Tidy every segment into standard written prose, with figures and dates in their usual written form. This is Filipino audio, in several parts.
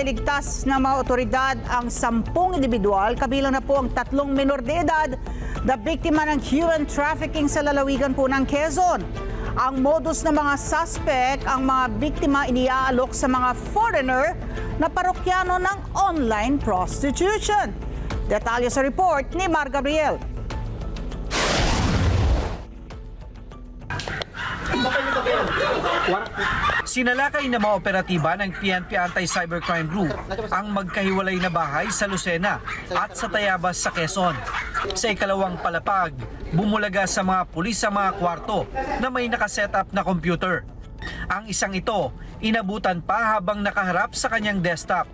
nailigtas ng mga otoridad ang 10 individual, kabilang na po ang 3 menor de edad na biktima ng human trafficking sa lalawigan po ng Quezon. Ang modus ng mga suspect, ang mga biktima iniaalok sa mga foreigner na parokyano ng online prostitution. Detalye sa report ni Mar Gabriel. Sinalakay ng mga operatiba ng PNP Anti-Cybercrime Group ang magkahiwalay na bahay sa Lucena at sa Tayabas sa Quezon. Sa ikalawang palapag, bumulaga sa mga pulis sa mga kwarto na may nakasetup na computer. Ang isang ito, inabutan pa habang nakaharap sa kanyang desktop.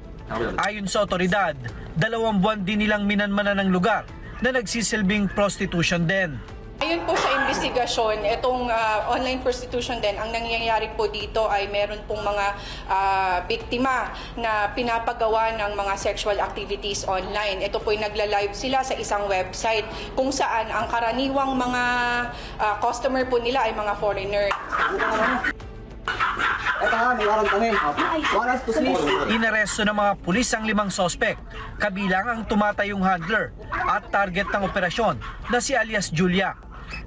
Ayon sa otoridad, 2 buwan din nilang minanmanan ng lugar na nagsisilbing prostitution den. Ayun po sa investigasyon, itong online prostitution din, ang nangyayari po dito ay meron pong mga biktima na pinapagawa ng mga sexual activities online. Ito po ay nagla-live sila sa isang website kung saan ang karaniwang mga customer po nila ay mga foreigner. Inaresto ng mga pulis ang 5 sospek, kabilang ang tumatayong handler at target ng operasyon na si alias Julia.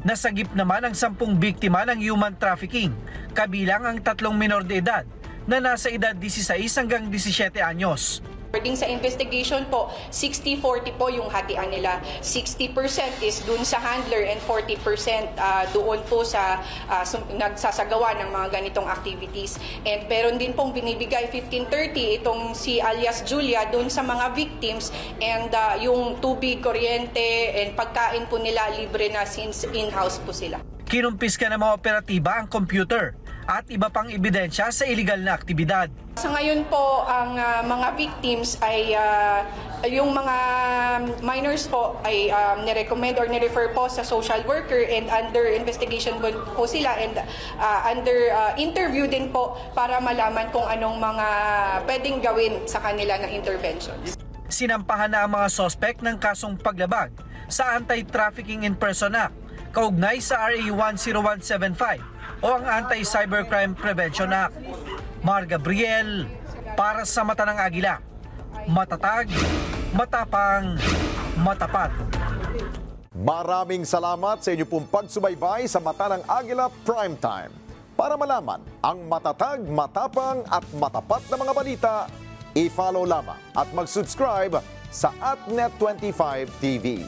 Nasagip naman ang 10 biktima ng human trafficking, kabilang ang 3 menor de edad na nasa edad 16 hanggang 17 anyos. According sa investigation po, 60-40 po yung hatian nila. 60% is dun sa handler and 40% doon po sa nagsasagawa ng mga ganitong activities. And meron din pong binibigay 15-30 itong si alias Julia dun sa mga victims, and yung tubig, kuryente, and pagkain po nila libre na since in-house po sila. Kinumpiska ng mga operatiba ang computer at iba pang ebidensya sa iligal na aktibidad. Sa ngayon po, ang mga victims ay yung mga minors po ay nirecommend or nirefer po sa social worker, and under investigation po sila, and under interview din po para malaman kung anong mga pwedeng gawin sa kanila na interventions. Sinampahan na ang mga sospek ng kasong paglabag sa Anti-Trafficking in Person Act, kaugnay sa RA 10175 o ang Anti-Cybercrime Prevention Act. Mar Gabriel, para sa Mata ng Agila. Matatag, matapang, matapat. Maraming salamat sa inyo pong pagsubaybay sa Mata ng Agila Primetime. Para malaman ang matatag, matapang at matapat na mga balita, i-follow lamang at mag-subscribe sa @Net25 TV.